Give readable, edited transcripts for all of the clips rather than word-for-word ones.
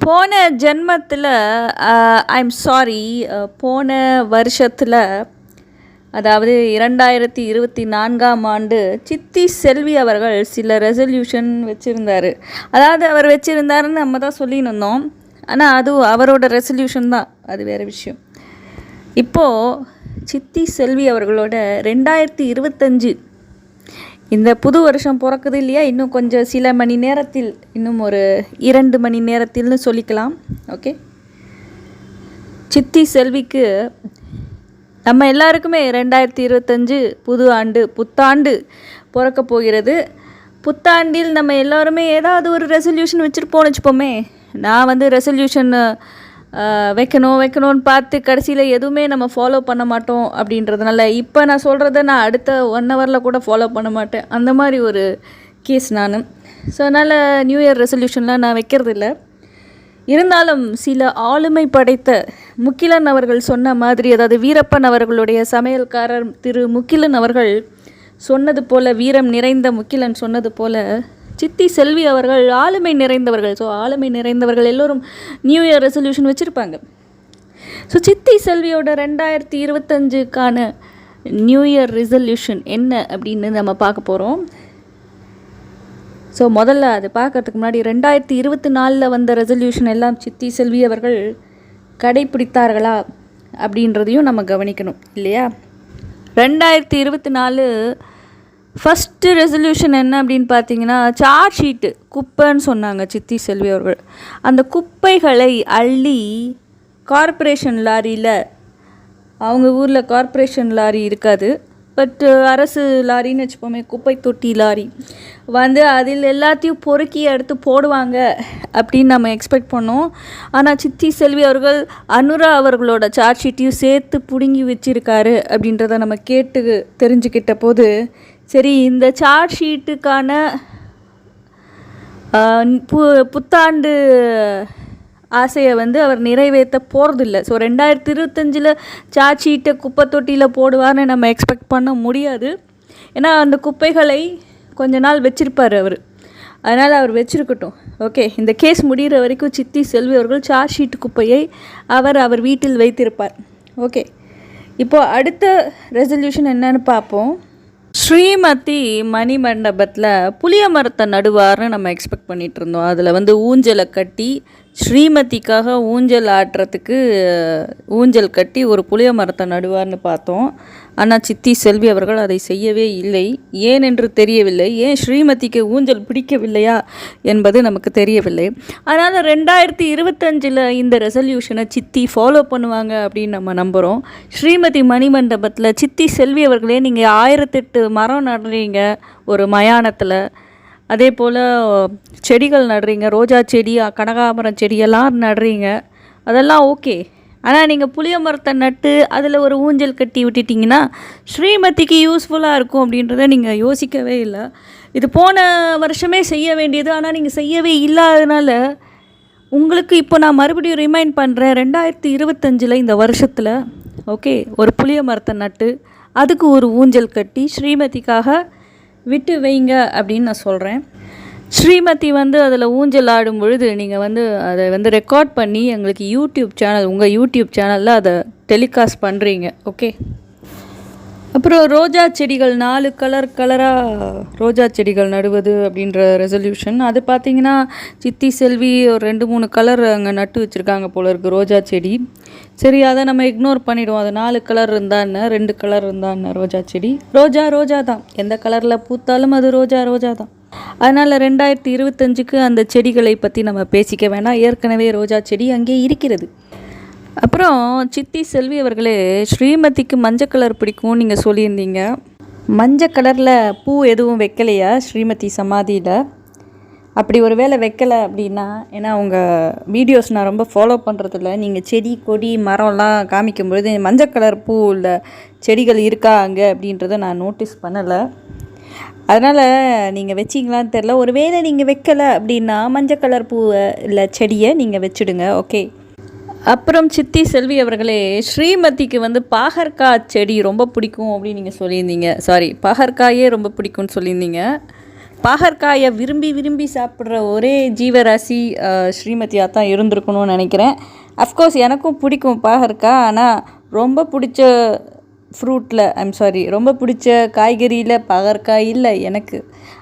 போன ஜென்மத்தில் I'm sorry போன வருஷத்தில் அதாவது 2024ஆம் ஆண்டு சித்தி செல்வி அவர்கள் சில ரெசல்யூஷன் வச்சுருந்தார். அதாவது அவர் வச்சுருந்தாருன்னு நம்ம தான் சொல்லியிருந்தோம். ஆனால் அது அவரோட ரெசல்யூஷன் தான், அது வேறு விஷயம். இப்போது சித்தி செல்வி அவர்களோட 2025 இந்த புது வருஷம் பிறக்குது இல்லையா, இன்னும் கொஞ்சம் சில மணி நேரத்தில், இன்னும் ஒரு 2 மணி நேரத்தில்னு சொல்லிக்கலாம். ஓகே, சித்தி செல்விக்கு நம்ம எல்லாருக்குமே 2025 புது ஆண்டு, புத்தாண்டு பிறக்க போகிறது. புத்தாண்டில் நம்ம எல்லோருமே ஏதாவது ஒரு ரெசல்யூஷன் வச்சுருப்போம்னு வச்சுப்போமே. நான் ரெசல்யூஷன் வைக்கணும்னு பார்த்து கடைசியில் எதுவுமே நம்ம ஃபாலோ பண்ண மாட்டோம். அப்படின்றதுனால இப்போ நான் சொல்கிறத நான் அடுத்த 1 ஹவரில் கூட ஃபாலோ பண்ண மாட்டேன். அந்த மாதிரி ஒரு கேஸ் நான். ஸோ அதனால் நியூ இயர் ரெசல்யூஷன்லாம் நான் வைக்கிறதில்ல. இருந்தாலும் சில ஆளுமை படைத்த முகிலன் அவர்கள் சொன்ன மாதிரி, அதாவது வீரப்பன் அவர்களுடைய சமையல்காரர் திரு முகிலன் அவர்கள் சொன்னது போல், வீரம் நிறைந்த முகிலன் சொன்னது போல், சித்தி செல்வி அவர்கள் ஆளுமை நிறைந்தவர்கள். ஸோ ஆளுமை நிறைந்தவர்கள் எல்லோரும் நியூ இயர் ரெசல்யூஷன் வச்சுருப்பாங்க. ஸோ சித்தி செல்வியோட 2025க்கான நியூ இயர் ரெசல்யூஷன் என்ன அப்படின்னு நம்ம பார்க்க போகிறோம். ஸோ முதல்ல அது பார்க்கறதுக்கு முன்னாடி 2024 வந்த ரெசல்யூஷன் எல்லாம் சித்தி செல்வி அவர்கள் கடைப்பிடித்தார்களா அப்படின்றதையும் நம்ம கவனிக்கணும் இல்லையா. 2024 ஃபஸ்ட்டு ரெசல்யூஷன் என்ன அப்படின்னு பார்த்தீங்கன்னா, சார்ஜ் ஷீட்டு குப்பைன்னு சொன்னாங்க சித்தி செல்வி அவர்கள். அந்த குப்பைகளை அள்ளி கார்ப்பரேஷன் லாரியில், அவங்க ஊரில் கார்ப்பரேஷன் லாரி இருக்காது, பட் அரசு லாரின்னு வச்சுப்போமே, குப்பை தொட்டி லாரி அதில் எல்லாத்தையும் பொறுக்கி எடுத்து போடுவாங்க அப்படின்னு நம்ம எக்ஸ்பெக்ட் பண்ணோம். ஆனால் சித்தி செல்வி அவர்கள் அனுரா அவர்களோட சார்ஜ் ஷீட்டையும் சேர்த்து பிடுங்கி வச்சுருக்காரு அப்படின்றத நம்ம கேட்டு தெரிஞ்சுக்கிட்ட போது, சரி இந்த சார்ஜ் ஷீட்டுக்கான புத்தாண்டு ஆசையை அவர் நிறைவேற்ற போகிறதில்ல. ஸோ 2025 சார்ஜ் ஷீட்டை குப்பை தொட்டியில் போடுவார்னு நம்ம எக்ஸ்பெக்ட் பண்ண முடியாது. ஏன்னா அந்த குப்பைகளை கொஞ்ச நாள் வச்சுருப்பார் அவர், அதனால் அவர் வச்சுருக்கட்டும். ஓகே, இந்த கேஸ் முடிகிற வரைக்கும் சித்தி செல்வி அவர்கள் சார்ஜ் ஷீட் குப்பையை அவர் வீட்டில் வைத்திருப்பார். ஓகே, இப்போது அடுத்த ரெசல்யூஷன் என்னன்னு பார்ப்போம். ஸ்ரீமதி மணிமண்டபத்தில் புளிய மரத்தை நடுவார்னு நம்ம எக்ஸ்பெக்ட் பண்ணிகிட்டு இருந்தோம். அதில் ஊஞ்சலை கட்டி, ஸ்ரீமதிக்காக ஊஞ்சல் ஆட்டுறதுக்கு ஊஞ்சல் கட்டி ஒரு புளிய மரத்தை நடுவார்னு பார்த்தோம். ஆனால் சித்தி செல்வி அவர்கள் அதை செய்யவே இல்லை. ஏன் என்று தெரியவில்லை. ஏன் ஸ்ரீமதிக்கு ஊஞ்சல் பிடிக்கவில்லையா என்பது நமக்கு தெரியவில்லை. அதனால் 2025 இந்த ரெசல்யூஷனை சித்தி ஃபாலோ பண்ணுவாங்க அப்படின்னு நம்ம நம்புகிறோம். ஸ்ரீமதி மணிமண்டபத்தில் சித்தி செல்வி அவர்களே, நீங்கள் 1008 மரம் நடுறீங்க ஒரு மயானத்தில், அதே போல் செடிகள் நடுறீங்க, ரோஜா செடி, கனகாமரம் செடியெல்லாம் நடுறீங்க, அதெல்லாம் ஓகே. ஆனால் நீங்கள் புளிய மரத்தை நட்டு அதில் ஒரு ஊஞ்சல் கட்டி விட்டுட்டிங்கன்னா ஸ்ரீமதிக்கு யூஸ்ஃபுல்லாக இருக்கும் அப்படின்றத நீங்கள் யோசிக்கவே இல்லை. இது போன வருஷமே செய்ய வேண்டியது, ஆனால் நீங்கள் செய்யவே இல்லாததுனால உங்களுக்கு இப்போ நான் மறுபடியும் ரிமைண்ட் பண்ணுறேன். 2025 இந்த வருஷத்தில் ஓகே, ஒரு புளிய மரத்தை நட்டு அதுக்கு ஒரு ஊஞ்சல் கட்டி ஸ்ரீமதிக்காக விட்டு வைங்க அப்படின்னு நான் சொல்கிறேன். ஸ்ரீமதி அதில் ஊஞ்சல் ஆடும் பொழுது நீங்கள் அதை ரெக்கார்ட் பண்ணி எங்களுக்கு யூடியூப் சேனல், உங்கள் யூடியூப் சேனலில் அதை டெலிகாஸ்ட் பண்ணுறீங்க. ஓகே, அப்புறம் ரோஜா செடிகள் 4 கலராக ரோஜா செடிகள் நடுவது அப்படின்ற ரெசல்யூஷன். அது பார்த்திங்கன்னா சித்தி செல்வி ஒரு 2-3 கலர் அங்கே நட்டு வச்சுருக்காங்க போல இருக்குது ரோஜா செடி. சரி, அதை நம்ம இக்னோர் பண்ணிவிடுவோம். அது 4 கலர் இருந்தான்னு, 2 கலர் இருந்தான்னு ரோஜா செடி. ரோஜா தான், எந்த கலரில் பூத்தாலும் அது ரோஜா தான். அதனால் 2025க்கு அந்த செடிகளை பற்றி நம்ம பேசிக்க வேணாம், ஏற்கனவே ரோஜா செடி அங்கே இருக்கிறது. அப்புறம் சித்தி செல்வி அவர்களே, ஸ்ரீமதிக்கு மஞ்சள் கலர் பிடிக்கும் நீங்கள் சொல்லியிருந்தீங்க. மஞ்சள் கலரில் பூ எதுவும் வைக்கலையா ஸ்ரீமதி சமாதியில்? அப்படி ஒரு வேளை வைக்கலை அப்படின்னா, ஏன்னா உங்கள் வீடியோஸ் நான் ரொம்ப ஃபாலோ பண்ணுறதில்ல, நீங்கள் செடி கொடி மரம்லாம் காமிக்கும்பொழுது மஞ்சள் கலர் பூ உள்ள செடிகள் இருக்கா அங்கே அப்படின்றத நான் நோட்டீஸ் பண்ணலை. அதனால் நீங்கள் வச்சிங்களான்னு தெரில. ஒரு வேளை நீங்கள் வைக்கலை அப்படின்னா மஞ்சள் கலர் பூவை இல்லை செடியை நீங்கள் வச்சுடுங்க. ஓகே, அப்புறம் சித்தி செல்வி அவர்களே, ஸ்ரீமதிக்கு பாகற்காய் செடி ரொம்ப பிடிக்கும் அப்படின்னு நீங்கள் சொல்லியிருந்தீங்க. சாரி, பாகற்காயே ரொம்ப பிடிக்கும்னு சொல்லியிருந்தீங்க. பாகற்காயை விரும்பி விரும்பி சாப்பிட்ற ஒரே ஜீவராசி ஸ்ரீமதியாக தான் இருந்திருக்கணும்னு நினைக்கிறேன். அஃப்கோர்ஸ் எனக்கும் பிடிக்கும் பாகற்காய். ஆனால் ரொம்ப பிடிச்ச ரொம்ப பிடிச்ச காய்கறியில் பாகற்காய் இல்லை எனக்கு.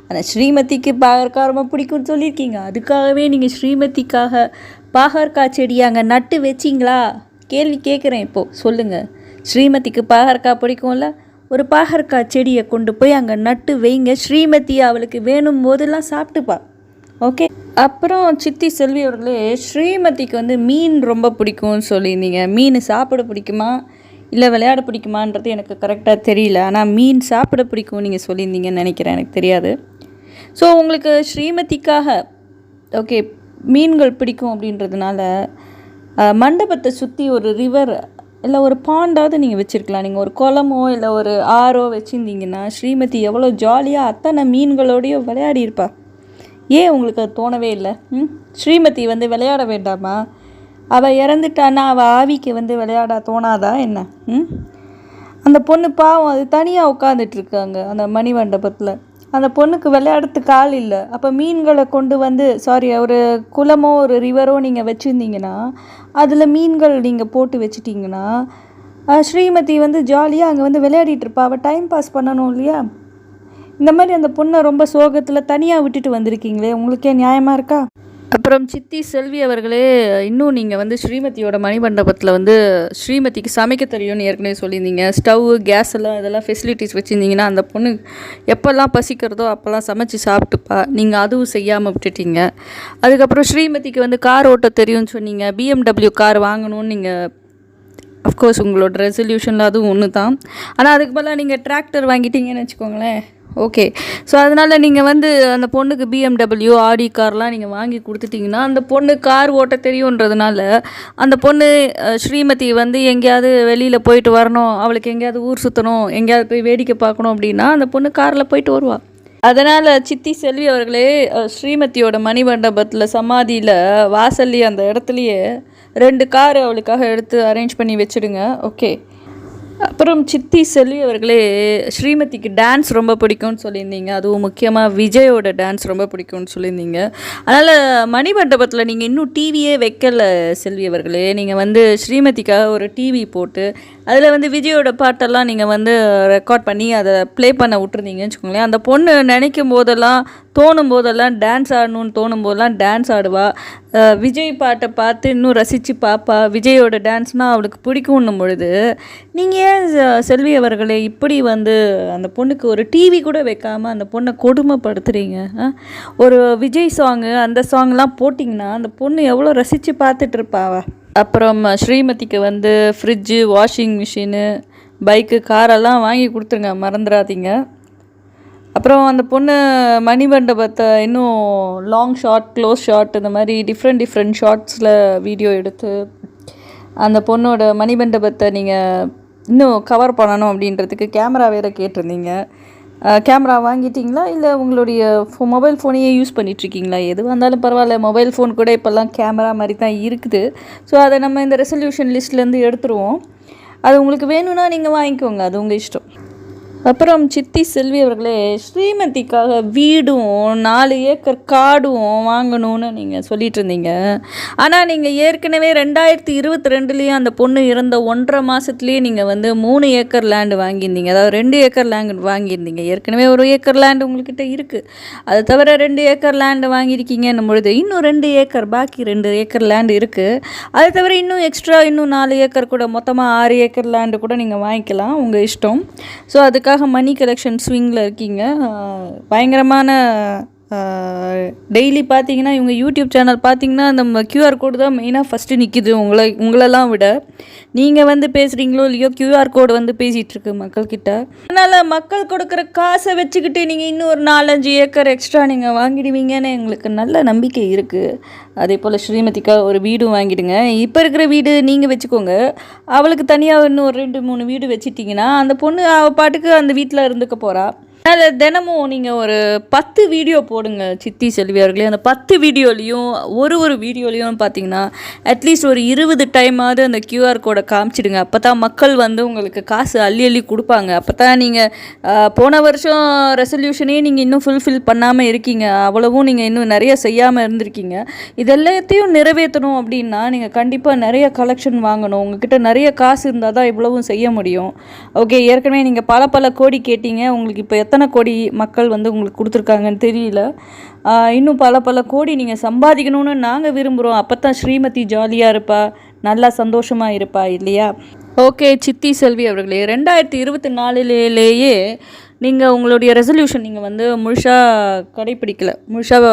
ஆனால் ஸ்ரீமதிக்கு பாகற்காய் ரொம்ப பிடிக்கும்னு சொல்லியிருக்கீங்க. அதுக்காகவே நீங்கள் ஸ்ரீமதிக்காக பாகற்காய் செடி அங்கே நட்டு வச்சிங்களா? கேள்வி கேட்குறேன். இப்போது சொல்லுங்கள். ஸ்ரீமதிக்கு பாகற்காய் பிடிக்கும்ல, ஒரு பாகற்காய் செடியை கொண்டு போய் அங்கே நட்டு வைங்க. ஸ்ரீமதி அவளுக்கு வேணும் போதெல்லாம் சாப்பிட்டுப்பா. ஓகே. அப்புறம் சித்தி செல்வி அவர்களே, ஸ்ரீமதிக்கு வந்து மீன் ரொம்ப பிடிக்கும்னு சொல்லியிருந்தீங்க. மீன் சாப்பிட பிடிக்குமா இல்லை விளையாட பிடிக்குமான்றது எனக்கு கரெக்டாக தெரியல. ஆனால் மீன் சாப்பிட பிடிக்கும் நீங்கள் சொல்லியிருந்தீங்கன்னு நினைக்கிறேன், எனக்கு தெரியாது. ஸோ உங்களுக்கு ஸ்ரீமதிக்காக ஓகே மீன்கள் பிடிக்கும் அப்படின்றதுனால மண்டபத்தை சுற்றி ஒரு ரிவர் இல்லை ஒரு பாண்டாவது நீங்கள் வச்சுருக்கலாம். நீங்கள் ஒரு குளமோ இல்லை ஒரு ஆறோ வச்சுருந்தீங்கன்னா ஸ்ரீமதி எவ்வளோ ஜாலியாக அத்தனை மீன்களோடையும் விளையாடி இருப்பா. ஏன் உங்களுக்கு அது தோணவே இல்லை? ஸ்ரீமதி வந்து விளையாட வேண்டாமா? அவள் இறந்துட்டான்னா அவள் ஆவிக்கு வந்து விளையாட தோணாதா என்ன? அந்த பொண்ணு பாவம் அது தனியாக உட்காந்துட்ருக்காங்க அந்த மணிமண்டபத்தில். அந்த பொண்ணுக்கு விளையாடுறதுக்கு ஆள் இல்லை. அப்போ மீன்களை கொண்டு வந்து ஒரு குளமோ ஒரு ரிவரோ நீங்கள் வச்சுருந்தீங்கன்னா அதில் மீன்கள் நீங்கள் போட்டு வச்சிட்டிங்கன்னா ஸ்ரீமதி வந்து ஜாலியாக அங்கே வந்து விளையாடிட்டுருப்பா. அவள் டைம் பாஸ் பண்ணணும் இல்லையா? இந்த மாதிரி அந்த பொண்ணை ரொம்ப சோகத்தில் தனியாக விட்டுட்டு வந்திருக்கீங்களே, உங்களுக்கே நியாயமாக இருக்கா? அப்புறம் சித்தி செல்வி அவர்களே, இன்னும் நீங்கள் வந்து ஸ்ரீமதியோட மணிமண்டபத்தில் வந்து ஸ்ரீமதிக்கு சமைக்க தெரியும்னு ஏற்கனவே சொல்லியிருந்தீங்க. ஸ்டவ்வு கேஸ் எல்லாம் இதெல்லாம் ஃபெசிலிட்டிஸ் வச்சுருந்தீங்கன்னா அந்த பொண்ணு எப்போல்லாம் பசிக்கிறதோ அப்போல்லாம் சமைச்சு சாப்பிட்டுப்பா. நீங்கள் அதுவும் செய்யாமல் விட்டுட்டீங்க. அதுக்கப்புறம் ஸ்ரீமதிக்கு வந்து கார் ஓட்ட தெரியும்னு சொன்னீங்க. BMW கார் வாங்கணும்னு நீங்கள் அஃப்கோர்ஸ் உங்களோட ரெசல்யூஷனில் அதுவும் ஒன்று தான். ஆனால் அதுக்கு பதிலாக நீங்கள் டிராக்டர் வாங்கிட்டீங்கன்னு வச்சுக்கோங்களேன். ஓகே. ஸோ அதனால் நீங்கள் வந்து அந்த பொண்ணுக்கு BMW ஆடி கார்லாம் நீங்கள் வாங்கி கொடுத்துட்டிங்கன்னா அந்த பொண்ணு கார் ஓட்ட தெரியுன்றதுனால அந்த பொண்ணு ஸ்ரீமதி வந்து எங்கேயாவது வெளியில் போயிட்டு வரணும், அவளுக்கு எங்கேயாவது ஊர் சுற்றணும், எங்கேயாவது போய் வேடிக்கை பார்க்கணும் அப்படின்னா அந்த பொண்ணு காரில் போயிட்டு வருவாள். அதனால் சித்தி செல்வி அவர்களே, ஸ்ரீமதியோட மணிமண்டபத்தில் சமாதியில் வாசல்லி அந்த இடத்துலையே 2 கார் அவளுக்காக எடுத்து அரேஞ்ச் பண்ணி வச்சுடுங்க. ஓகே. அப்புறம் சித்தி செல்வி அவர்களே, ஸ்ரீமதிக்கு டான்ஸ் ரொம்ப பிடிக்கும்னு சொல்லியிருந்தீங்க. அதுவும் முக்கியமாக விஜயோட டான்ஸ் ரொம்ப பிடிக்கும்னு சொல்லியிருந்தீங்க. அதனால் மணிமண்டபத்தில் நீங்கள் இன்னும் டிவியே வைக்கல செல்வி அவர்களே. நீங்கள் வந்து ஸ்ரீமதிக்காக ஒரு டிவி போட்டு அதில் வந்து விஜயோட பாட்டெல்லாம் நீங்கள் வந்து ரெக்கார்ட் பண்ணி அதை ப்ளே பண்ண விட்டுருந்தீங்கன்னு வச்சுக்கோங்களேன். அந்த பொண்ணு நினைக்கும் போதெல்லாம் தோணும் போதெல்லாம் டான்ஸ் ஆடணும்னு தோணும் போதெல்லாம் டான்ஸ் ஆடுவா. விஜய் பாட்டை பார்த்து இன்னும் ரசித்து பார்ப்பா. விஜயோட டான்ஸ்னால் அவளுக்கு பிடிக்கும்னும் பொழுது நீங்கள் ஏன் செல்வி அவர்களே இப்படி வந்து அந்த பொண்ணுக்கு ஒரு டிவி கூட வைக்காமல் அந்த பொண்ணை கொடுமைப்படுத்துகிறீங்க? ஒரு விஜய் சாங்கு அந்த சாங்லாம் போட்டிங்கன்னா அந்த பொண்ணு எவ்வளோ ரசித்து பார்த்துட்ருப்பாவ. அப்புறம் ஸ்ரீமதிக்கு வந்து ஃப்ரிட்ஜு, வாஷிங் மிஷினு, பைக்கு, காரெல்லாம் வாங்கி கொடுத்துருங்க, மறந்துடாதீங்க. அப்புறம் அந்த பொண்ணு மணிமண்டபத்தை இன்னும் லாங் ஷாட், க்ளோஸ் ஷாட், இந்த மாதிரி டிஃப்ரெண்ட் ஷார்ட்ஸில் வீடியோ எடுத்து அந்த பொண்ணோட மணிமண்டபத்தை நீங்கள் இன்னும் கவர் பண்ணணும் அப்படின்றதுக்கு கேமரா வேறு கேட்டிருந்தீங்க. கேமரா வாங்கிட்டிங்களா இல்லை உங்களுடைய மொபைல் ஃபோனையே யூஸ் பண்ணிகிட்ருக்கீங்களா? எதுவாக இருந்தாலும் பரவாயில்ல, மொபைல் ஃபோன் கூட இப்போல்லாம் கேமரா மாதிரி தான் இருக்குது. ஸோ அதை நம்ம இந்த ரெசல்யூஷன் லிஸ்ட்லேருந்து எடுத்துருவோம். அது உங்களுக்கு வேணும்னா நீங்கள் வாங்கிக்கோங்க, அது உங்கள் இஷ்டம். அப்புறம் சித்தி செல்வி அவர்களே, ஸ்ரீமதிக்காக வீடும் 4 ஏக்கர் காடும் வாங்கணும்னு நீங்கள் சொல்லிட்டு இருந்தீங்க. ஆனால் நீங்கள் ஏற்கனவே 2022 அந்த பொண்ணு இறந்த 1.5 மாதத்துலேயே நீங்கள் வந்து 3 ஏக்கர் லேண்டு வாங்கியிருந்தீங்க. அதாவது 2 ஏக்கர் லேண்டு வாங்கியிருந்தீங்க. ஏற்கனவே 1 ஏக்கர் லேண்டு உங்கள்கிட்ட இருக்குது. அதை தவிர 2 ஏக்கர் லேண்டு வாங்கியிருக்கீங்கன்னும் பொழுது இன்னும் 2 ஏக்கர் பாக்கி 2 ஏக்கர் லேண்டு இருக்குது. அதை தவிர இன்னும் எக்ஸ்ட்ரா இன்னும் 4 ஏக்கர் கூட மொத்தமாக 6 ஏக்கர் லேண்டு கூட நீங்கள் வாங்கிக்கலாம், உங்கள் இஷ்டம். ஸோ அதுக்காக மணி கலெக்ஷன் ஸ்விங்கில் இருக்கீங்க. பயங்கரமான டெய்லி பார்த்தீங்கன்னா இவங்க யூடியூப் சேனல் பார்த்தீங்கன்னா நம்ம QR கோடு தான் மெயினாக ஃபஸ்ட்டு நிற்கிது. உங்களெல்லாம் விட நீங்கள் வந்து பேசுகிறீங்களோ இல்லையோ QR கோடு வந்து பேசிகிட்ருக்கு மக்கள்கிட்ட. அதனால் மக்கள் கொடுக்குற காசை வச்சுக்கிட்டு நீங்கள் இன்னும் ஒரு 4-5 ஏக்கர் எக்ஸ்ட்ரா நீங்கள் வாங்கிடுவீங்கன்னு எங்களுக்கு நல்ல நம்பிக்கை இருக்குது. அதே போல் ஸ்ரீமதிக்காக ஒரு வீடும் வாங்கிடுங்க. இப்போ இருக்கிற வீடு நீங்கள் வச்சுக்கோங்க. அவளுக்கு தனியாக இன்னும் ஒரு 2-3 வீடு வச்சுட்டிங்கன்னா அந்த பொண்ணு அவள் பாட்டுக்கு அந்த வீட்டில் இருந்துக்க போகிறா. அதில் தினமும் நீங்கள் ஒரு 10 வீடியோ போடுங்க சித்தி செல்வி அவர்களே. அந்த 10 வீடியோலையும் ஒரு வீடியோலையும் பார்த்தீங்கன்னா அட்லீஸ்ட் ஒரு 20 டைமாவது அந்த கியூஆர் கோடை காமிச்சிடுங்க. அப்போ தான் மக்கள் வந்து உங்களுக்கு காசு அள்ளி கொடுப்பாங்க. அப்போ தான் நீங்கள் போன வருஷம் ரெசல்யூஷனே நீங்கள் இன்னும் ஃபுல்ஃபில் பண்ணாமல் இருக்கீங்க, அவ்வளவும் நீங்கள் இன்னும் நிறைய செய்யாமல் இருந்திருக்கீங்க. இதெல்லாத்தையும் நிறைவேற்றணும் அப்படின்னா நீங்கள் கண்டிப்பாக நிறைய கலெக்ஷன் வாங்கணும். உங்ககிட்ட நிறைய காசு இருந்தால் தான் இவ்வளவும் செய்ய முடியும். ஓகே, ஏற்கனவே நீங்கள் பல கோடி கேட்டீங்க. உங்களுக்கு இப்போ எத்தனை கோடி மக்கள் வந்து உங்களுக்கு கொடுத்துருக்காங்கன்னு தெரியல. இன்னும் பல கோடி நீங்கள் சம்பாதிக்கணும்னு நாங்கள் விரும்புகிறோம். அப்போ தான் ஸ்ரீமதி ஜாலியாக இருப்பா, நல்லா சந்தோஷமாக இருப்பா இல்லையா? ஓகே சித்தி செல்வி அவர்களே, 2024லேயே நீங்கள் உங்களுடைய ரெசல்யூஷன் நீங்கள் வந்து முழுசாக கடைப்பிடிக்கலை, முழுசாக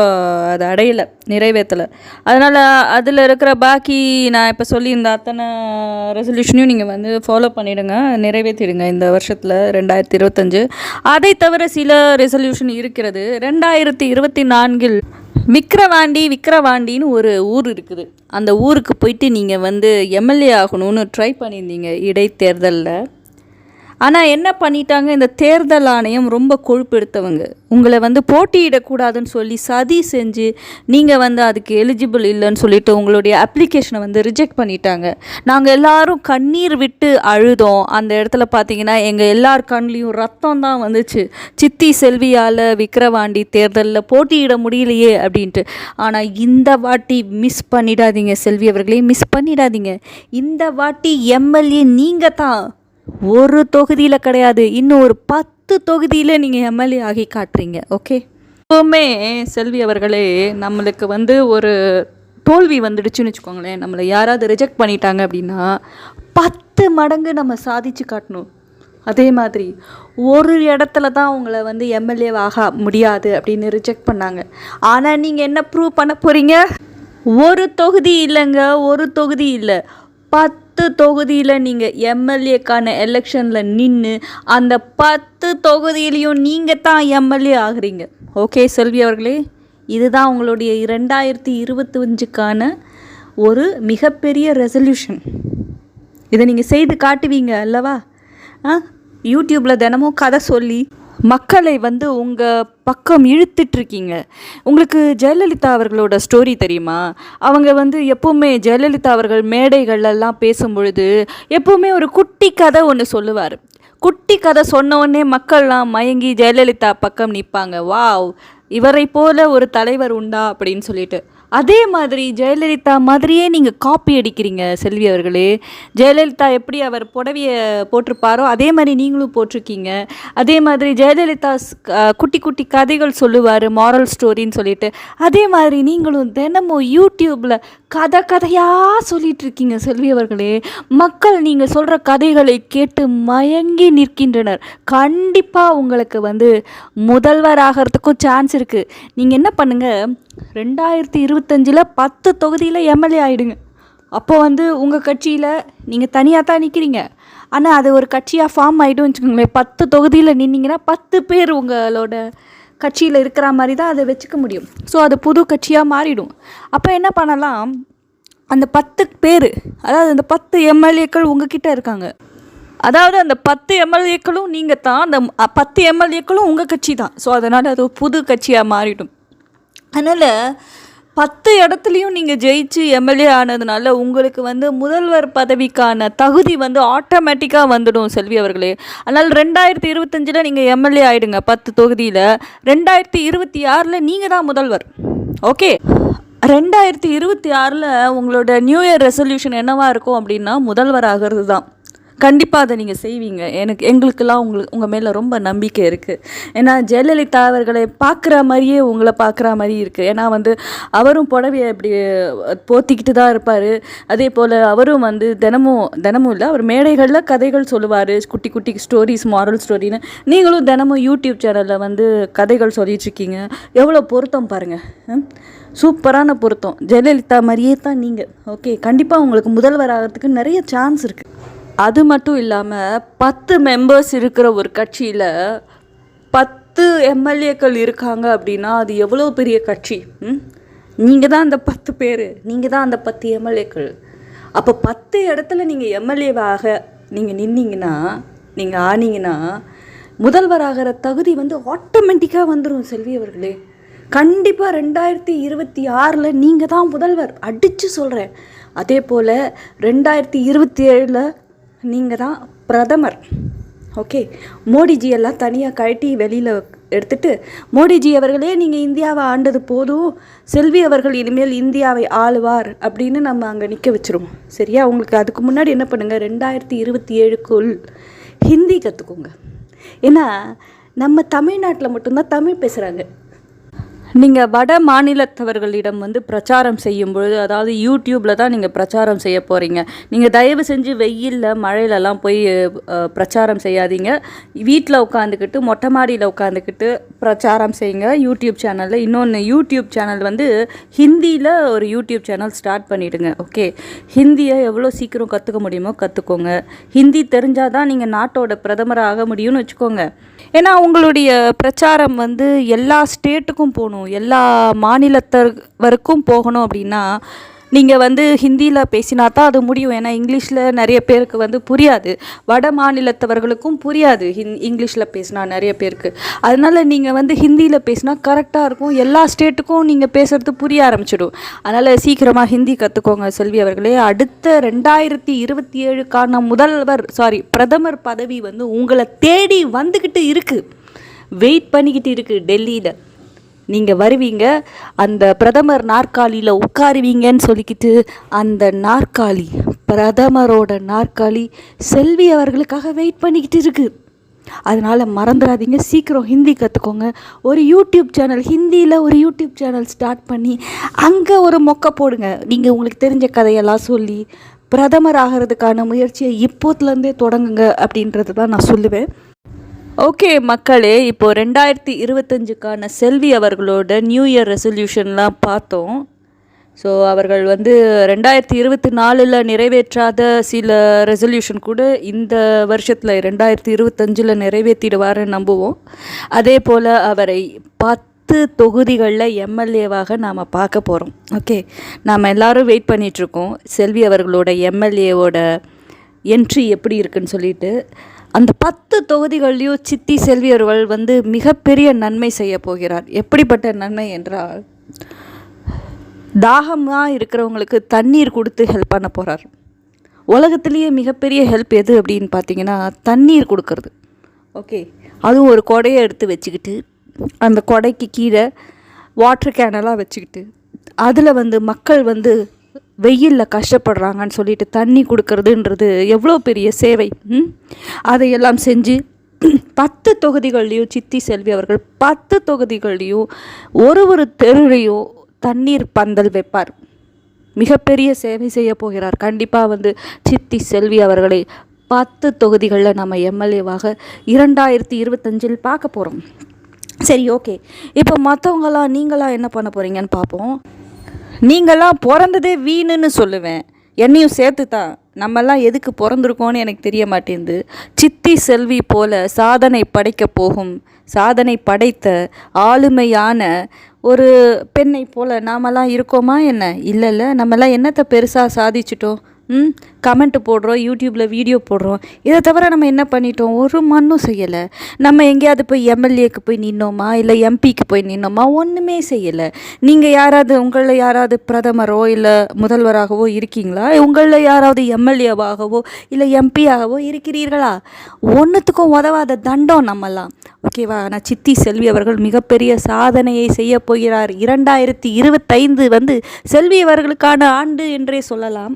அதை அடையலை, நிறைவேற்றலை. அதனால் அதில் இருக்கிற பாக்கி நான் இப்போ சொல்லியிருந்த அத்தனை ரெசல்யூஷனையும் நீங்கள் வந்து ஃபாலோ பண்ணிவிடுங்க, நிறைவேற்றிடுங்க இந்த வருஷத்தில் 2025. அதை தவிர சில ரெசல்யூஷன் இருக்கிறது. 2024 விக்கிரவாண்டின்னு ஒரு ஊர் இருக்குது. அந்த ஊருக்கு போயிட்டு நீங்கள் வந்து எம்எல்ஏ ஆகணும்னு ட்ரை பண்ணியிருந்தீங்க இடைத்தேர்தலில். ஆனால் என்ன பண்ணிட்டாங்க, இந்த தேர்தல் ஆணையம் ரொம்ப கொழுப்பெடுத்தவங்க. உங்களை வந்து போட்டியிடக்கூடாதுன்னு சொல்லி சதி செஞ்சு நீங்கள் வந்து அதுக்கு எலிஜிபிள் இல்லைன்னு சொல்லிட்டு உங்களுடைய அப்ளிகேஷனை வந்து ரிஜெக்ட் பண்ணிட்டாங்க. நாங்கள் எல்லாரும் கண்ணீர் விட்டு அழுதோம். அந்த இடத்துல பார்த்தீங்கன்னா எங்கள் எல்லார் கண்லேயும் ரத்தம் தான் வந்துச்சு. சித்தி செல்வியால் விக்கிரவாண்டி தேர்தலில் போட்டியிட முடியலையே அப்படின்ட்டு. ஆனால் இந்த வாட்டி மிஸ் பண்ணிடாதீங்க செல்வி அவர்களே, மிஸ் பண்ணிடாதீங்க. இந்த வாட்டி எம்எல்ஏ நீங்கள் தான். ஒரு தொகுதியில் கிடையாது, இன்னும் ஒரு 10 தொகுதியில் நீங்கள் எம்எல்ஏ ஆகி காட்டுறீங்க. ஓகே, எப்போவுமே செல்வி அவர்களே நம்மளுக்கு வந்து ஒரு தோல்வி வந்துடுச்சுன்னு வச்சுக்கோங்களேன், நம்மளை யாராவது ரிஜெக்ட் பண்ணிட்டாங்க அப்படின்னா 10 மடங்கு நம்ம சாதிச்சு காட்டணும். அதே மாதிரி ஒரு இடத்துல தான் உங்களை வந்து எம்எல்ஏ ஆக முடியாது அப்படின்னு ரிஜெக்ட் பண்ணாங்க. ஆனால் நீங்கள் என்ன ப்ரூவ் பண்ண போகிறீங்க? ஒரு தொகுதி இல்லைங்க, ஒரு தொகுதி இல்லை, 10 தொகுதியில் நீங்கள் எம்எல்ஏக்கான எலெக்ஷனில் நின்று அந்த 10 தொகுதியிலையும் நீங்கள் தான் எம்எல்ஏ ஆகுறீங்க. ஓகே செல்வி அவர்களே, இதுதான் உங்களுடைய 2025க்கான ஒரு மிகப்பெரிய ரெசல்யூஷன். இதை நீங்கள் செய்து காட்டுவீங்க அல்லவா? யூடியூப்பில் தினமும் கதை சொல்லி மக்களை வந்து உங்கள் பக்கம் இழுத்துட்ருக்கீங்க. உங்களுக்கு ஜெயலலிதா அவர்களோட ஸ்டோரி தெரியுமா? அவங்க வந்து எப்போவுமே ஜெயலலிதா அவர்கள் மேடைகள்லாம் பேசும்பொழுது எப்போவுமே ஒரு குட்டி கதை ஒன்று சொல்லுவார். குட்டி கதை சொன்னோடனே மக்கள்லாம் மயங்கி ஜெயலலிதா பக்கம் நிற்பாங்க. வாவ், இவரை போல ஒரு தலைவர் உண்டா அப்படின்னு சொல்லிட்டு. அதே மாதிரி ஜெயலலிதா மாதிரியே நீங்கள் காப்பி அடிக்கிறீங்க செல்வி அவர்களே. ஜெயலலிதா எப்படி அவர் புடவையை போட்டிருப்பாரோ அதே மாதிரி நீங்களும் போட்டிருக்கீங்க. அதே மாதிரி ஜெயலலிதா குட்டி கதைகள் சொல்லுவார், மாரல் ஸ்டோரின்னு சொல்லிட்டு. அதே மாதிரி நீங்களும் தினமும் யூடியூப்பில் கதையாக சொல்லிட்டு இருக்கீங்க செல்வி அவர்களே. மக்கள் நீங்கள் சொல்கிற கதைகளை கேட்டு மயங்கி நிற்கின்றனர். கண்டிப்பாக உங்களுக்கு வந்து முதல்வர் ஆகிறதுக்கும் சான்ஸ் இருக்குது. நீங்கள் என்ன பண்ணுங்கள், 2025 10 தொகுதியில் எம்எல்ஏ ஆகிடுங்க. அப்போ வந்து உங்கள் கட்சியில் நீங்கள் தனியாக தான் நிற்கிறீங்க, ஆனால் அது ஒரு கட்சியாக ஃபார்ம் ஆகிடும் வச்சுக்கோங்களேன். 10 தொகுதியில் நின்னீங்கன்னா 10 பேர் உங்களோட கட்சியில் இருக்கிற மாதிரி தான் அதை வச்சுக்க முடியும். ஸோ அது புது கட்சியாக மாறிடும். அப்போ என்ன பண்ணலாம், அந்த 10 பேர், அதாவது அந்த 10 எம்எல்ஏக்கள் உங்ககிட்ட இருக்காங்க. அதாவது அந்த 10 எம்எல்ஏக்களும் நீங்கள் தான், அந்த 10 எம்எல்ஏக்களும் உங்கள் கட்சி தான். ஸோ அதனால் அது புது கட்சியாக மாறிடும். அதனால் 10 இடத்துலையும் நீங்கள் ஜெயிச்சு எம்எல்ஏ ஆனதுனால உங்களுக்கு வந்து முதல்வர் பதவிக்கான தகுதி வந்து ஆட்டோமேட்டிக்காக வந்துடும் செல்வி அவர்களே. அதனால் 2025 நீங்கள் எம்எல்ஏ ஆகிடுங்க 10 தொகுதியில். 2026 நீங்கள் தான் முதல்வர். ஓகே, 2026 உங்களோட நியூ இயர் ரெசல்யூஷன் என்னவாக இருக்கும் அப்படின்னா முதல்வர் ஆகிறது தான். கண்டிப்பாக அதை நீங்கள் செய்வீங்க. எங்களுக்கெல்லாம் உங்கள் மேலே ரொம்ப நம்பிக்கை இருக்குது. ஏன்னா ஜெயலலிதா அவர்களை பார்க்குற மாதிரியே உங்களை பார்க்குற மாதிரி இருக்குது. ஏன்னா வந்து அவரும் புடவையை இப்படி போத்திக்கிட்டு தான் இருப்பார். அதே போல் அவரும் வந்து தினமும் இல்லை, அவர் மேடைகளில் கதைகள் சொல்லுவார், குட்டி ஸ்டோரிஸ், மாரல் ஸ்டோரின்னு. நீங்களும் தினமும் யூடியூப் சேனலில் வந்து கதைகள் சொல்லிகிட்ருக்கீங்க. எவ்வளோ பொருத்தம் பாருங்கள், சூப்பரான பொருத்தம். ஜெயலலிதா மாதிரியே தான் நீங்கள். ஓகே, கண்டிப்பாக உங்களுக்கு முதல்வர் ஆகிறதுக்கு நிறைய சான்ஸ் இருக்குது. அது மட்டும் இல்லாமல் 10 மெம்பர்ஸ் இருக்கிற ஒரு கட்சியில் 10 எம்எல்ஏக்கள் இருக்காங்க அப்படின்னா அது எவ்வளோ பெரிய கட்சி. நீங்கள் தான் அந்த 10 பேர், நீங்கள் தான் அந்த 10 எம்எல்ஏக்கள். அப்போ 10 இடத்துல நீங்கள் எம்எல்ஏவாக நீங்கள் நின்னீங்கன்னா, நீங்கள் ஆனீங்கன்னா முதல்வராகிற தகுதி வந்து ஆட்டோமேட்டிக்காக வந்துடும் செல்வி அவர்களே. கண்டிப்பாக 2026 நீங்கள் தான் முதல்வர், அடித்து சொல்கிறேன். அதே போல் 2027 நீங்கள் தான் பிரதமர். ஓகே, மோடிஜி எல்லாம் தனியாக கழட்டி வெளியில் எடுத்துட்டு, மோடிஜி அவர்களே நீங்கள் இந்தியாவை ஆண்டது போதும், செல்வி அவர்கள் இனிமேல் இந்தியாவை ஆளுவார் அப்படின்னு நம்ம அங்கே நிற்க வச்சுருவோம். சரியா? உங்களுக்கு அதுக்கு முன்னாடி என்ன பண்ணுங்கள், 2027க்குள் ஹிந்தி கற்றுக்கோங்க. ஏன்னா நம்ம தமிழ்நாட்டில் மட்டும்தான் தமிழ் பேசுகிறாங்க. நீங்கள் வட மாநிலத்தவர்களிடம் வந்து பிரச்சாரம் செய்யும் பொழுது, அதாவது யூடியூப்பில் தான் நீங்கள் பிரச்சாரம் செய்ய போகிறீங்க. நீங்கள் தயவு செஞ்சு வெயிலில் மழையிலலாம் போய் பிரச்சாரம் செய்யாதீங்க. வீட்டில் உட்காந்துக்கிட்டு மொட்டை மாடியில் உட்காந்துக்கிட்டு பிரச்சாரம் செய்யுங்க யூடியூப் சேனலில். இன்னொன்று, யூடியூப் சேனல் வந்து ஹிந்தியில் ஒரு யூடியூப் சேனல் ஸ்டார்ட் பண்ணிவிடுங்க. ஓகே, ஹிந்தியை எவ்வளோ சீக்கிரம் கற்றுக்க முடியுமோ கற்றுக்கோங்க. ஹிந்தி தெரிஞ்சால் தான் நீங்கள் நாட்டோட பிரதமராக ஆக முடியும்னு வச்சுக்கோங்க. ஏன்னா உங்களுடைய பிரச்சாரம் வந்து எல்லா ஸ்டேட்டுக்கும் போகணும், எல்லா மாநிலத்தவருக்கும் போகணும். அப்படின்னா நீங்கள் வந்து ஹிந்தியில் பேசினா தான் அது முடியும். ஏன்னா இங்கிலீஷில் நிறைய பேருக்கு வந்து புரியாது, வட மாநிலத்தவர்களுக்கும் புரியாது இங்கிலீஷில் பேசினா நிறைய பேருக்கு. அதனால் நீங்கள் வந்து ஹிந்தியில் பேசினா கரெக்டாக இருக்கும், எல்லா ஸ்டேட்டுக்கும் நீங்கள் பேசுகிறது புரிய ஆரம்பிச்சிடும். அதனால் சீக்கிரமாக ஹிந்தி கற்றுக்கோங்க செல்வி அவர்களே. அடுத்த 2027க்கான பிரதமர் பதவி வந்து உங்களை தேடி வந்துக்கிட்டு இருக்குது, வெயிட் பண்ணிக்கிட்டு இருக்குது டெல்லியில். நீங்கள் வருவீங்க, அந்த பிரதமர் நாற்காலியில் உட்காருவீங்கன்னு சொல்லிக்கிட்டு, அந்த நாற்காலி, பிரதமரோட நாற்காலி செல்வி அவர்களுக்காக வெயிட் பண்ணிக்கிட்டு இருக்குது. அதனால் மறந்துடாதீங்க, சீக்கிரம் ஹிந்தி கற்றுக்கோங்க. ஒரு யூடியூப் சேனல், ஹிந்தியில் ஒரு யூடியூப் சேனல் ஸ்டார்ட் பண்ணி அங்கே ஒரு மொக்கை போடுங்க. நீங்கள் உங்களுக்கு தெரிஞ்ச கதையெல்லாம் சொல்லி பிரதமர் ஆகிறதுக்கான முயற்சியை இப்போத்துலேருந்தே தொடங்குங்க அப்படின்றது தான் நான் சொல்லுவேன். ஓகே மக்களே, இப்போது 2025க்கான செல்வி அவர்களோட நியூ இயர் ரெசல்யூஷன்லாம் பார்த்தோம். ஸோ அவர்கள் வந்து 2024 நிறைவேற்றாத சில ரெசல்யூஷன் கூட இந்த வருஷத்தில் 2025 நிறைவேற்றிடுவார்னு நம்புவோம். அதே போல் அவரை 10 தொகுதிகளில் எம்எல்ஏவாக நாம் பார்க்க போகிறோம். ஓகே, நாம் எல்லோரும் வெயிட் பண்ணிகிட்ருக்கோம் செல்வி அவர்களோட எம்எல்ஏவோட என்ட்ரி எப்படி இருக்குன்னு சொல்லிட்டு. அந்த 10 தொகுதிகள்லையும் சித்தி செல்வி அவர்கள் வந்து மிகப்பெரிய நன்மை செய்ய போகிறார். எப்படிப்பட்ட நன்மை என்றால், தாகமாக இருக்கிறவங்களுக்கு தண்ணீர் கொடுத்து ஹெல்ப் பண்ண போகிறார். உலகத்துலேயே மிகப்பெரிய ஹெல்ப் எது அப்படின்னு பார்த்தீங்கன்னா தண்ணீர் கொடுக்கறது. ஓகே, அதுவும் ஒரு கொடையை எடுத்து வச்சுக்கிட்டு, அந்த கொடைக்கு கீழே வாட்டர் கேனெல்லாம் வச்சுக்கிட்டு, அதில் வந்து மக்கள் வந்து வெயிலில் கஷ்டப்படுறாங்கன்னு சொல்லிட்டு தண்ணி கொடுக்கறதுன்றது எவ்வளோ பெரிய சேவை. அதையெல்லாம் செஞ்சு 10 தொகுதிகள்லையும் சித்தி செல்வி அவர்கள் 10 தொகுதிகள்லையும் ஒரு தெருலையும் தண்ணீர் பந்தல் வைப்பார். மிகப்பெரிய சேவை செய்ய போகிறார். கண்டிப்பாக வந்து சித்தி செல்வி அவர்களை 10 தொகுதிகளில் நம்ம எம்எல்ஏவாக 2025 பார்க்க போகிறோம். சரி, ஓகே, இப்போ மற்றவங்களாம் நீங்களாம் என்ன பண்ண போகிறீங்கன்னு பார்ப்போம். நீங்களாம் பிறந்ததே வீணுன்னு சொல்லுவேன், என்னையும் சேர்த்து தான். நம்மெல்லாம் எதுக்கு பிறந்திருக்கோன்னு எனக்கு தெரிய மாட்டேங்குது. சித்தி செல்வி போல சாதனை படைக்க போகும், சாதனை படைத்த ஆளுமையான ஒரு பெண்ணை போல் நாமெல்லாம் இருக்கோமா என்ன? இல்லை, நம்மெல்லாம் என்னத்தை பெருசாக சாதிச்சிட்டோம்? கமெண்ட் போடுறோம், யூடியூப்பில் வீடியோ போடுறோம். இதை தவிர நம்ம என்ன பண்ணிட்டோம்? ஒரு மண்ணும் செய்யலை. நம்ம எங்கேயாவது போய் எம்எல்ஏக்கு போய் நின்னோமா, இல்லை எம்பிக்கு போய் நின்னோமா? ஒன்றுமே செய்யலை. நீங்கள் யாராவது, உங்களில் யாராவது பிரதமரோ இல்லை முதல்வராகவோ இருக்கீங்களா? உங்களில் யாராவது எம்எல்ஏவாகவோ இல்லை எம்பியாகவோ இருக்கிறீர்களா? ஒன்றுத்துக்கும் உதவாத தண்டம் நம்மெல்லாம். ஓகேவா? ஆனால் சித்தி செல்வி அவர்கள் மிகப்பெரிய சாதனையை செய்ய போகிறார். 2025 வந்து செல்வி அவர்களுக்கான ஆண்டு என்றே சொல்லலாம்.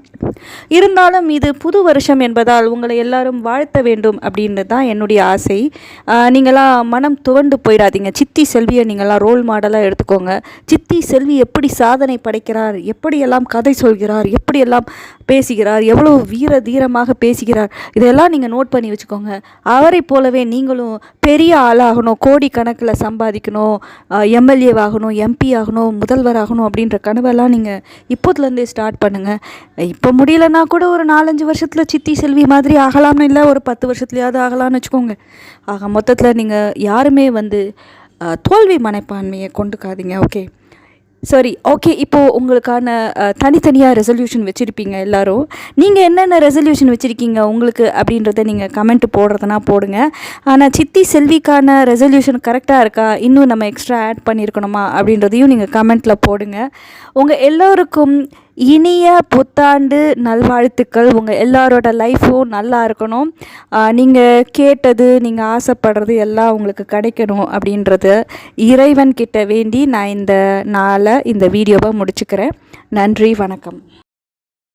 இருந்தாலும் இது புது வருஷம் என்பதால் உங்களை எல்லாரும் வாழ்த்த வேண்டும் அப்படின்றது தான் என்னுடைய ஆசை. நீங்களாம் மனம் துவண்டு போயிடாதீங்க. சித்தி செல்வியை நீங்களாம் ரோல் மாடலாக எடுத்துக்கோங்க. சித்தி செல்வி எப்படி சாதனை படைக்கிறார், எப்படியெல்லாம் கதை சொல்கிறார், எப்படியெல்லாம் பேசுகிறார், எவ்வளோ வீர தீரமாக பேசுகிறார், இதெல்லாம் நீங்கள் நோட் பண்ணி வச்சுக்கோங்க. அவரை போலவே நீங்களும் பெரிய ஆளாகணும், கோடி கணக்கில் சம்பாதிக்கணும், எம்எல்ஏவாகணும், எம்பி ஆகணும், முதல்வராகணும் அப்படின்ற கனவெல்லாம் நீங்கள் இப்போதுலேருந்தே ஸ்டார்ட் பண்ணுங்கள். இப்போ முடியலன்னா கூட ஒரு 4-5 வருஷத்தில் சித்தி செல்வி மாதிரி ஆகலாம்னு இல்லை, ஒரு 10 வருஷத்துலையாவது ஆகலாம்னு வச்சுக்கோங்க. ஆக மொத்தத்தில் நீங்கள் யாருமே வந்து தோல்வி மனப்பான்மையை கொண்டுக்காதீங்க. ஓகே, சரி, ஓகே. இப்போது உங்களுக்கான தனித்தனியாக ரெசல்யூஷன் வச்சுருப்பீங்க எல்லோரும். நீங்கள் என்னென்ன ரெசல்யூஷன் வச்சுருக்கீங்க உங்களுக்கு அப்படின்றத நீங்கள் கமெண்ட் போடுறதுனா போடுங்க. ஆனால் சித்தி செல்விக்கான ரெசல்யூஷன் கரெக்டாக இருக்கா, இன்னும் நம்ம எக்ஸ்ட்ரா ஆட் பண்ணியிருக்கணுமா அப்படின்றதையும் நீங்கள் கமெண்ட்டில் போடுங்க. உங்கள் எல்லோருக்கும் இனிய புத்தாண்டு நல்வாழ்த்துக்கள். உங்கள் எல்லாரோட லைஃப்பும் நல்லா இருக்கணும். நீங்கள் கேட்டது, நீங்கள் ஆசைப்படுறது எல்லாம் உங்களுக்கு கிடைக்கணும் அப்படின்றது இறைவன் கிட்ட வேண்டி நான் இந்த நாளை, இந்த வீடியோவை முடிச்சுக்கிறேன். நன்றி, வணக்கம்.